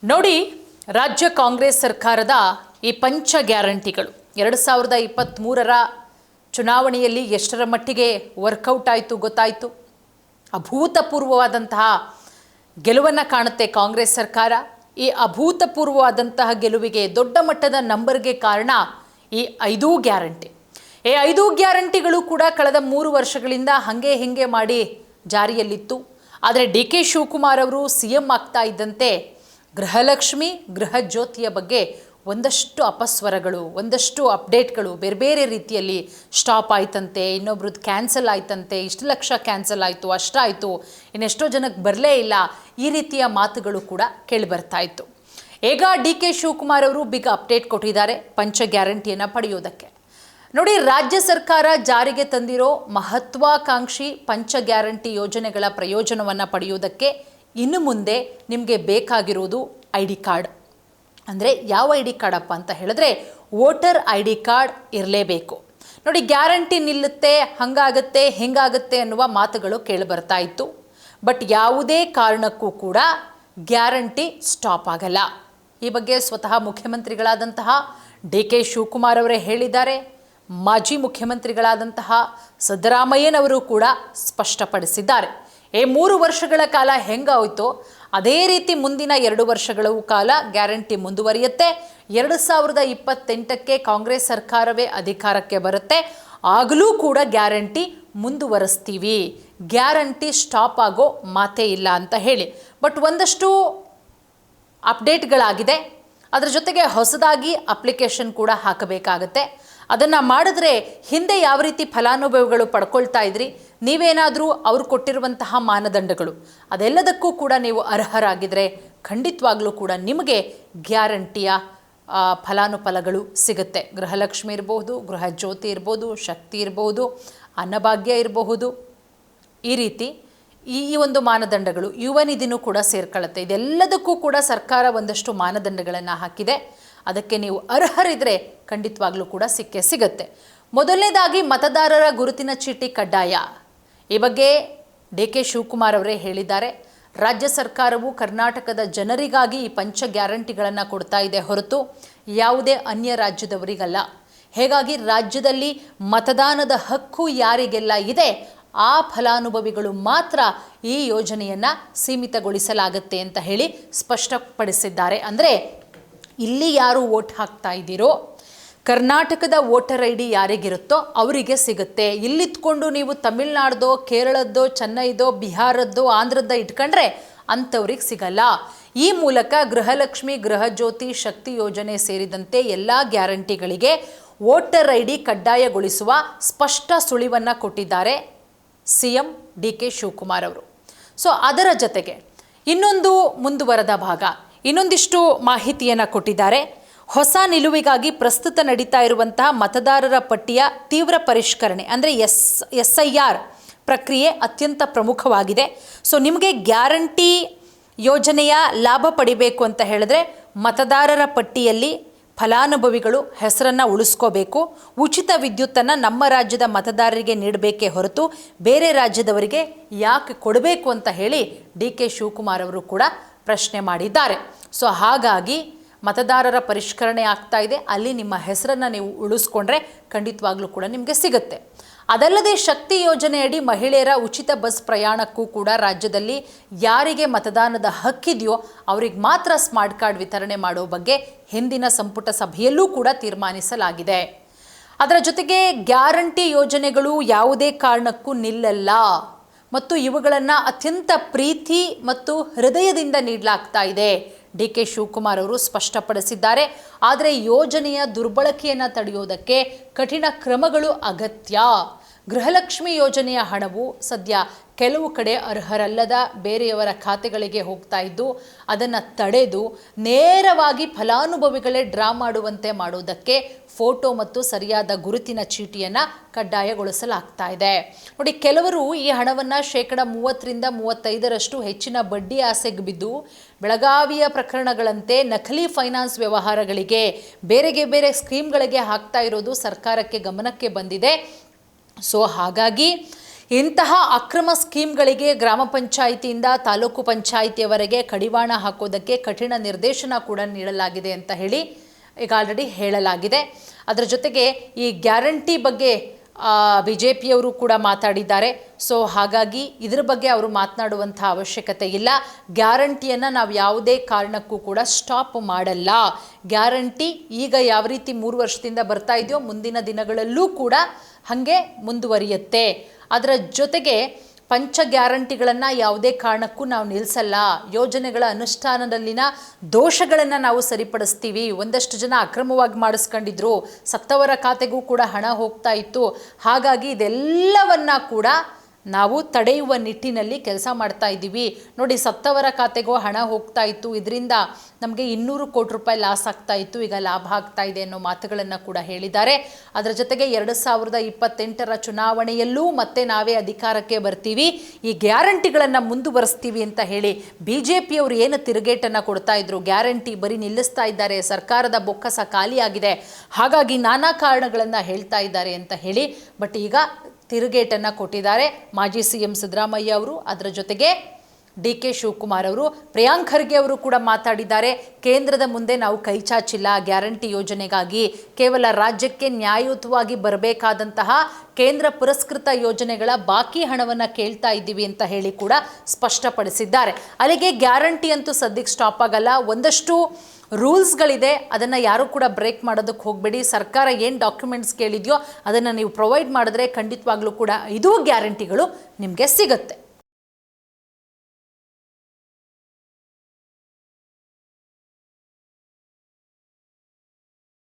ನೋಡಿ, ರಾಜ್ಯ ಕಾಂಗ್ರೆಸ್ ಸರ್ಕಾರದ ಈ ಪಂಚ ಗ್ಯಾರಂಟಿಗಳು 2023ರ ಚುನಾವಣೆಯಲ್ಲಿ ಎಷ್ಟರ ಮಟ್ಟಿಗೆ ವರ್ಕೌಟ್ ಆಯಿತು ಗೊತ್ತಾಯಿತು. ಅಭೂತಪೂರ್ವವಾದಂತಹ ಗೆಲುವನ್ನು ಕಾಣುತ್ತೆ ಕಾಂಗ್ರೆಸ್ ಸರ್ಕಾರ. ಈ ಅಭೂತಪೂರ್ವವಾದಂತಹ ಗೆಲುವಿಗೆ ದೊಡ್ಡ ಮಟ್ಟದ ನಂಬರ್ಗೆ ಕಾರಣ ಈ 5 ಗ್ಯಾರಂಟಿ. ಈ 5 ಗ್ಯಾರಂಟಿಗಳು ಕೂಡ ಕಳೆದ 3 ವರ್ಷಗಳಿಂದ ಹಿಂಗೆ ಮಾಡಿ ಜಾರಿಯಲ್ಲಿತ್ತು. ಆದರೆ DK ಶಿವಕುಮಾರ್ ಅವರು CM ಆಗ್ತಾ ಇದ್ದಂತೆ ಗೃಹಲಕ್ಷ್ಮಿ, ಗೃಹ ಜ್ಯೋತಿಯ ಬಗ್ಗೆ ಒಂದಷ್ಟು ಅಪಸ್ವರಗಳು, ಒಂದಷ್ಟು ಅಪ್ಡೇಟ್ಗಳು ಬೇರೆ ರೀತಿಯಲ್ಲಿ ಸ್ಟಾಪ್ ಆಯ್ತಂತೆ, ಇನ್ನೊಬ್ರದ್ದು ಕ್ಯಾನ್ಸಲ್ ಆಯ್ತಂತೆ, ಇಷ್ಟು ಲಕ್ಷ ಕ್ಯಾನ್ಸಲ್ ಆಯಿತು, ಅಷ್ಟಾಯಿತು, ಇನ್ನೆಷ್ಟೋ ಜನಕ್ಕೆ ಬರಲೇ ಇಲ್ಲ, ಈ ರೀತಿಯ ಮಾತುಗಳು ಕೂಡ ಕೇಳಿಬರ್ತಾ ಇತ್ತು. ಈಗ DK ಶಿವಕುಮಾರ್ ಅವರು ಬಿಗ್ ಅಪ್ಡೇಟ್ ಕೊಟ್ಟಿದ್ದಾರೆ ಪಂಚ ಗ್ಯಾರಂಟಿಯನ್ನು ಪಡೆಯೋದಕ್ಕೆ. ನೋಡಿ, ರಾಜ್ಯ ಸರ್ಕಾರ ಜಾರಿಗೆ ತಂದಿರೋ ಮಹತ್ವಾಕಾಂಕ್ಷಿ ಪಂಚ ಗ್ಯಾರಂಟಿ ಯೋಜನೆಗಳ ಪ್ರಯೋಜನವನ್ನು ಪಡೆಯೋದಕ್ಕೆ ಇನ್ನು ಮುಂದೆ ನಿಮಗೆ ಬೇಕಾಗಿರೋದು ID ಕಾರ್ಡ್. ಅಂದರೆ ಯಾವ ID ಕಾರ್ಡಪ್ಪ ಅಂತ ಹೇಳಿದ್ರೆ ವೋಟರ್ ID ಕಾರ್ಡ್ ಇರಲೇಬೇಕು. ನೋಡಿ, ಗ್ಯಾರಂಟಿ ನಿಲ್ಲುತ್ತೆ, ಹಂಗಾಗುತ್ತೆ, ಹೆಂಗಾಗುತ್ತೆ ಅನ್ನುವ ಮಾತುಗಳು ಕೇಳಿಬರ್ತಾ ಇತ್ತು. ಬಟ್ ಯಾವುದೇ ಕಾರಣಕ್ಕೂ ಕೂಡ ಗ್ಯಾರಂಟಿ ಸ್ಟಾಪ್ ಆಗಲ್ಲ. ಈ ಬಗ್ಗೆ ಸ್ವತಃ ಮುಖ್ಯಮಂತ್ರಿಗಳಾದಂತಹ DK ಶಿವಕುಮಾರ್ ಅವರೇ ಹೇಳಿದ್ದಾರೆ. ಮಾಜಿ ಮುಖ್ಯಮಂತ್ರಿಗಳಾದಂತಹ ಸಿದ್ದರಾಮಯ್ಯನವರು ಕೂಡ ಸ್ಪಷ್ಟಪಡಿಸಿದ್ದಾರೆ. 3 ವರ್ಷಗಳ ಕಾಲ ಹೆಂಗಾಯಿತೋ ಅದೇ ರೀತಿ ಮುಂದಿನ 2 ವರ್ಷಗಳ ಕಾಲ ಗ್ಯಾರಂಟಿ ಮುಂದುವರಿಯುತ್ತೆ. 2028ಕ್ಕೆ ಕಾಂಗ್ರೆಸ್ ಸರ್ಕಾರವೇ ಅಧಿಕಾರಕ್ಕೆ ಬರುತ್ತೆ. ಆಗಲೂ ಕೂಡ ಗ್ಯಾರಂಟಿ ಮುಂದುವರಿಸ್ತೀವಿ, ಗ್ಯಾರಂಟಿ ಸ್ಟಾಪ್ ಆಗೋ ಮಾತೇ ಇಲ್ಲ ಅಂತ ಹೇಳಿ. ಬಟ್ ಒಂದಷ್ಟು ಅಪ್ಡೇಟ್ಗಳಾಗಿದೆ. ಅದರ ಜೊತೆಗೆ ಹೊಸದಾಗಿ ಅಪ್ಲಿಕೇಶನ್ ಕೂಡ ಹಾಕಬೇಕಾಗತ್ತೆ. ಅದನ್ನು ಮಾಡಿದ್ರೆ ಹಿಂದೆ ಯಾವ ರೀತಿ ಫಲಾನುಭವಿಗಳು ಪಡ್ಕೊಳ್ತಾ ಇದ್ರಿ, ನೀವೇನಾದರೂ ಅವ್ರು ಕೊಟ್ಟಿರುವಂತಹ ಮಾನದಂಡಗಳು ಅದೆಲ್ಲದಕ್ಕೂ ಕೂಡ ನೀವು ಅರ್ಹರಾಗಿದ್ದರೆ ಖಂಡಿತವಾಗ್ಲೂ ಕೂಡ ನಿಮಗೆ ಗ್ಯಾರಂಟಿಯ ಫಲಾನುಫಲಗಳು ಸಿಗುತ್ತೆ. ಗೃಹಲಕ್ಷ್ಮಿ ಇರಬಹುದು, ಗೃಹ ಜ್ಯೋತಿ ಇರ್ಬೋದು, ಶಕ್ತಿ ಇರಬಹುದು, ಅನ್ನಭಾಗ್ಯ ಇರಬಹುದು. ಈ ರೀತಿ ಈ ಒಂದು ಮಾನದಂಡಗಳು ಯುವ ನಿಧಿನೂ ಕೂಡ ಸೇರ್ಕೊಳ್ಳುತ್ತೆ. ಇದೆಲ್ಲದಕ್ಕೂ ಕೂಡ ಸರ್ಕಾರ ಒಂದಷ್ಟು ಮಾನದಂಡಗಳನ್ನು ಹಾಕಿದೆ. ಅದಕ್ಕೆ ನೀವು ಅರ್ಹರಿದ್ರೆ ಖಂಡಿತವಾಗ್ಲೂ ಕೂಡ ಸಿಗುತ್ತೆ. ಮೊದಲನೇದಾಗಿ ಮತದಾರರ ಗುರುತಿನ ಚೀಟಿ ಕಡ್ಡಾಯ. ಈ ಬಗ್ಗೆ DK ಶಿವಕುಮಾರ್ ಅವರೇ ಹೇಳಿದ್ದಾರೆ. ರಾಜ್ಯ ಸರ್ಕಾರವು ಕರ್ನಾಟಕದ ಜನರಿಗಾಗಿ ಈ ಪಂಚ ಗ್ಯಾರಂಟಿಗಳನ್ನು ಕೊಡ್ತಾ ಇದೆ ಹೊರತು ಯಾವುದೇ ಅನ್ಯ ರಾಜ್ಯದವರಿಗಲ್ಲ. ಹೀಗಾಗಿ ರಾಜ್ಯದಲ್ಲಿ ಮತದಾನದ ಹಕ್ಕು ಯಾರಿಗೆಲ್ಲ ಇದೆ ಆ ಫಲಾನುಭವಿಗಳು ಮಾತ್ರ ಈ ಯೋಜನೆಯನ್ನು ಸೀಮಿತಗೊಳಿಸಲಾಗುತ್ತೆ ಅಂತ ಹೇಳಿ ಸ್ಪಷ್ಟಪಡಿಸಿದ್ದಾರೆ. ಅಂದರೆ ಇಲ್ಲಿ ಯಾರು ವೋಟ್ ಹಾಕ್ತಾ ಇದ್ದೀರೋ ಕರ್ನಾಟಕದ ವೋಟರ್ ID ಯಾರಿಗಿರುತ್ತೋ ಅವರಿಗೆ ಸಿಗುತ್ತೆ. ಇಲ್ಲಿತ್ಕೊಂಡು ನೀವು ತಮಿಳ್ನಾಡ್ದೋ, ಕೇರಳದ್ದೋ, ಚೆನ್ನೈದೋ, ಬಿಹಾರದ್ದೋ, ಆಂಧ್ರದ್ದು ಇಟ್ಕೊಂಡ್ರೆ ಅಂಥವ್ರಿಗೆ ಸಿಗಲ್ಲ. ಈ ಮೂಲಕ ಗೃಹಲಕ್ಷ್ಮಿ, ಗೃಹ ಜ್ಯೋತಿ, ಶಕ್ತಿ ಯೋಜನೆ ಸೇರಿದಂತೆ ಎಲ್ಲ ಗ್ಯಾರಂಟಿಗಳಿಗೆ ವೋಟರ್ ID ಕಡ್ಡಾಯಗೊಳಿಸುವ ಸ್ಪಷ್ಟ ಸುಳಿವನ್ನು ಕೊಟ್ಟಿದ್ದಾರೆ CM DK ಶಿವಕುಮಾರ್ ಅವರು. ಸೊ ಅದರ ಜೊತೆಗೆ ಇನ್ನೊಂದು ಮುಂದುವರೆದ ಭಾಗ, ಇನ್ನೊಂದಿಷ್ಟು ಮಾಹಿತಿಯನ್ನು ಕೊಟ್ಟಿದ್ದಾರೆ. ಹೊಸ ನಿಲುವಿಗಾಗಿ ಪ್ರಸ್ತುತ ನಡೀತಾ ಇರುವಂತಹ ಮತದಾರರ ಪಟ್ಟಿಯ ತೀವ್ರ ಪರಿಷ್ಕರಣೆ ಅಂದರೆ SIR ಪ್ರಕ್ರಿಯೆ ಅತ್ಯಂತ ಪ್ರಮುಖವಾಗಿದೆ. ಸೊ ನಿಮಗೆ ಗ್ಯಾರಂಟಿ ಯೋಜನೆಯ ಲಾಭ ಪಡಿಬೇಕು ಅಂತ ಹೇಳಿದ್ರೆ ಮತದಾರರ ಪಟ್ಟಿಯಲ್ಲಿ ಫಲಾನುಭವಿಗಳು ಹೆಸರನ್ನು ಉಳಿಸ್ಕೋಬೇಕು. ಉಚಿತ ವಿದ್ಯುತ್ತನ್ನು ನಮ್ಮ ರಾಜ್ಯದ ಮತದಾರರಿಗೆ ನೀಡಬೇಕೇ ಹೊರತು ಬೇರೆ ರಾಜ್ಯದವರಿಗೆ ಯಾಕೆ ಕೊಡಬೇಕು ಅಂತ ಹೇಳಿ DK ಶಿವಕುಮಾರ್ ಅವರು ಕೂಡ ಪ್ರಶ್ನೆ ಮಾಡಿದ್ದಾರೆ. ಸೊ ಹಾಗಾಗಿ ಮತದಾರರ ಪರಿಷ್ಕರಣೆ ಆಗ್ತಾ ಇದೆ. ಅಲ್ಲಿ ನಿಮ್ಮ ಹೆಸರನ್ನು ನೀವು ಉಳಿಸ್ಕೊಂಡ್ರೆ ಖಂಡಿತವಾಗ್ಲೂ ಕೂಡ ನಿಮಗೆ ಸಿಗುತ್ತೆ. ಅದಲ್ಲದೆ ಶಕ್ತಿ ಯೋಜನೆಯಡಿ ಮಹಿಳೆಯರ ಉಚಿತ ಬಸ್ ಪ್ರಯಾಣಕ್ಕೂ ಕೂಡ ರಾಜ್ಯದಲ್ಲಿ ಯಾರಿಗೆ ಮತದಾನದ ಹಕ್ಕಿದೆಯೋ ಅವರಿಗೆ ಮಾತ್ರ ಸ್ಮಾರ್ಟ್ ಕಾರ್ಡ್ ವಿತರಣೆ ಮಾಡೋ ಬಗ್ಗೆ ಹಿಂದಿನ ಸಂಪುಟ ಸಭೆಯಲ್ಲೂ ಕೂಡ ತೀರ್ಮಾನಿಸಲಾಗಿದೆ. ಅದರ ಜೊತೆಗೆ ಗ್ಯಾರಂಟಿ ಯೋಜನೆಗಳು ಯಾವುದೇ ಕಾರಣಕ್ಕೂ ನಿಲ್ಲಲ್ಲ ಮತ್ತು ಇವುಗಳನ್ನು ಅತ್ಯಂತ ಪ್ರೀತಿ ಮತ್ತು ಹೃದಯದಿಂದ ನೀಡಲಾಗ್ತಾ ಇದೆ DK ಶಿವಕುಮಾರ್ ಅವರು ಸ್ಪಷ್ಟಪಡಿಸಿದ್ದಾರೆ. ಆದರೆ ಯೋಜನೆಯ ದುರ್ಬಳಕೆಯನ್ನು ತಡೆಯೋದಕ್ಕೆ ಕಠಿಣ ಕ್ರಮಗಳು ಅಗತ್ಯ. ಗೃಹಲಕ್ಷ್ಮಿ ಯೋಜನೆಯ ಹಣವು ಸದ್ಯ ಕೆಲವು ಕಡೆ ಅರ್ಹರಲ್ಲದ ಬೇರೆಯವರ ಖಾತೆಗಳಿಗೆ ಹೋಗ್ತಾ ಇದ್ದು ಅದನ್ನು ತಡೆದು ನೇರವಾಗಿ ಫಲಾನುಭವಿಗಳೇ ಡ್ರಾ ಮಾಡುವಂತೆ ಮಾಡೋದಕ್ಕೆ ಫೋಟೋ ಮತ್ತು ಸರಿಯಾದ ಗುರುತಿನ ಚೀಟಿಯನ್ನು ಕಡ್ಡಾಯಗೊಳಿಸಲಾಗ್ತಾ ಇದೆ. ನೋಡಿ, ಕೆಲವರು ಈ ಹಣವನ್ನು 30-35% ಹೆಚ್ಚಿನ ಬಡ್ಡಿ ಆಸೆಗೆ ಬಿದ್ದು ಬೆಳಗಾವಿಯ ಪ್ರಕರಣಗಳಂತೆ ನಕಲಿ ಫೈನಾನ್ಸ್ ವ್ಯವಹಾರಗಳಿಗೆ ಬೇರೆ ಸ್ಕೀಮ್ಗಳಿಗೆ ಹಾಕ್ತಾ ಇರೋದು ಸರ್ಕಾರಕ್ಕೆ ಗಮನಕ್ಕೆ ಬಂದಿದೆ. ಸೊ ಹಾಗಾಗಿ ಇಂತಹ ಅಕ್ರಮ ಸ್ಕೀಮ್ಗಳಿಗೆ ಗ್ರಾಮ ಪಂಚಾಯಿತಿಯಿಂದ ತಾಲೂಕು ಪಂಚಾಯಿತಿಯವರೆಗೆ ಕಡಿವಾಣ ಹಾಕೋದಕ್ಕೆ ಕಠಿಣ ನಿರ್ದೇಶನ ಕೂಡ ನೀಡಲಾಗಿದೆ ಅಂತ ಹೇಳಿ ಈಗ ಆಲ್ರೆಡಿ ಹೇಳಲಾಗಿದೆ. ಅದರ ಜೊತೆಗೆ ಈ ಗ್ಯಾರಂಟಿ ಬಗ್ಗೆ BJPಯವರು ಕೂಡ ಮಾತಾಡಿದ್ದಾರೆ. ಸೊ ಹಾಗಾಗಿ ಇದರ ಬಗ್ಗೆ ಅವರು ಮಾತನಾಡುವಂಥ ಅವಶ್ಯಕತೆ ಇಲ್ಲ. ಗ್ಯಾರಂಟಿಯನ್ನು ನಾವು ಯಾವುದೇ ಕಾರಣಕ್ಕೂ ಕೂಡ ಸ್ಟಾಪ್ ಮಾಡಲ್ಲ. ಗ್ಯಾರಂಟಿ ಈಗ ಯಾವ ರೀತಿ 3 ವರ್ಷದಿಂದ ಬರ್ತಾ ಇದೆಯೋ ಮುಂದಿನ ದಿನಗಳಲ್ಲೂ ಕೂಡ ಹಾಗೆ ಮುಂದುವರಿಯುತ್ತೆ. ಅದರ ಜೊತೆಗೆ ಪಂಚ ಗ್ಯಾರಂಟಿಗಳನ್ನು ಯಾವುದೇ ಕಾರಣಕ್ಕೂ ನಾವು ನಿಲ್ಲಿಸಲ್ಲ. ಯೋಜನೆಗಳ ಅನುಷ್ಠಾನದಲ್ಲಿನ ದೋಷಗಳನ್ನು ನಾವು ಸರಿಪಡಿಸ್ತೀವಿ. ಒಂದಷ್ಟು ಜನ ಅಕ್ರಮವಾಗಿ ಮಾಡಿಸ್ಕೊಂಡಿದ್ರು, ಸತ್ತವರ ಖಾತೆಗೂ ಕೂಡ ಹಣ ಹೋಗ್ತಾ ಇತ್ತು. ಹಾಗಾಗಿ ಇದೆಲ್ಲವನ್ನ ಕೂಡ ನಾವು ತಡೆಯುವ ನಿಟ್ಟಿನಲ್ಲಿ ಕೆಲಸ ಮಾಡ್ತಾ ಇದ್ದೀವಿ. ನೋಡಿ, ಸತ್ತವರ ಖಾತೆಗೂ ಹಣ ಹೋಗ್ತಾ ಇತ್ತು, ಇದರಿಂದ ನಮಗೆ 200 ಕೋಟಿ ರೂಪಾಯಿ ಲಾಸ್ ಆಗ್ತಾ ಇತ್ತು, ಈಗ ಲಾಭ ಆಗ್ತಾ ಇದೆ ಅನ್ನೋ ಮಾತುಗಳನ್ನು ಕೂಡ ಹೇಳಿದ್ದಾರೆ. ಅದರ ಜೊತೆಗೆ 2028ರ ಚುನಾವಣೆಯಲ್ಲೂ ಮತ್ತೆ ನಾವೇ ಅಧಿಕಾರಕ್ಕೆ ಬರ್ತೀವಿ, ಈ ಗ್ಯಾರಂಟಿಗಳನ್ನು ಮುಂದುವರಿಸ್ತೀವಿ ಅಂತ ಹೇಳಿ BJPಯವರು ಏನು ತಿರುಗೇಟನ್ನು ಕೊಡ್ತಾ ಇದ್ರು, ಗ್ಯಾರಂಟಿ ಬರೀ ನಿಲ್ಲಿಸ್ತಾ ಇದ್ದಾರೆ, ಸರ್ಕಾರದ ಬೊಕ್ಕಸ ಖಾಲಿಯಾಗಿದೆ, ಹಾಗಾಗಿ ನಾನಾ ಕಾರಣಗಳನ್ನು ಹೇಳ್ತಾ ಇದ್ದಾರೆ ಅಂತ ಹೇಳಿ ಬಟ್ ಈಗ ತಿರುಗೇಟನ್ನು ಕೊಟ್ಟಿದ್ದಾರೆ ಮಾಜಿ CM ಸಿದ್ದರಾಮಯ್ಯ ಅವರು. ಅದರ ಜೊತೆಗೆ DK ಶಿವಕುಮಾರ್ ಅವರು, ಪ್ರಿಯಾಂಕ್ ಖರ್ಗೆ ಅವರು ಕೂಡ ಮಾತಾಡಿದ್ದಾರೆ. ಕೇಂದ್ರದ ಮುಂದೆ ನಾವು ಕೈ ಚಾಚಿಲ್ಲ ಗ್ಯಾರಂಟಿ ಯೋಜನೆಗಾಗಿ, ಕೇವಲ ರಾಜ್ಯಕ್ಕೆ ನ್ಯಾಯಯುತವಾಗಿ ಬರಬೇಕಾದಂತಹ ಕೇಂದ್ರ ಪುರಸ್ಕೃತ ಯೋಜನೆಗಳ ಬಾಕಿ ಹಣವನ್ನು ಕೇಳ್ತಾ ಇದ್ದೀವಿ ಅಂತ ಹೇಳಿ ಕೂಡ ಸ್ಪಷ್ಟಪಡಿಸಿದ್ದಾರೆ. ಅಲ್ಲಿಗೆ ಗ್ಯಾರಂಟಿ ಅಂತೂ ಸದ್ಯಕ್ಕೆ ಸ್ಟಾಪ್ ಆಗಲ್ಲ. ಒಂದಷ್ಟು ರೂಲ್ಸ್ಗಳಿದೆ, ಅದನ್ನು ಯಾರೂ ಕೂಡ ಬ್ರೇಕ್ ಮಾಡೋದಕ್ಕೆ ಹೋಗಬೇಡಿ. ಸರ್ಕಾರ ಏನು ಡಾಕ್ಯುಮೆಂಟ್ಸ್ ಕೇಳಿದೆಯೋ ಅದನ್ನು ನೀವು ಪ್ರೊವೈಡ್ ಮಾಡಿದ್ರೆ ಖಂಡಿತವಾಗ್ಲೂ ಕೂಡ ಇದೂ ಗ್ಯಾರಂಟಿಗಳು ನಿಮಗೆ ಸಿಗುತ್ತೆ.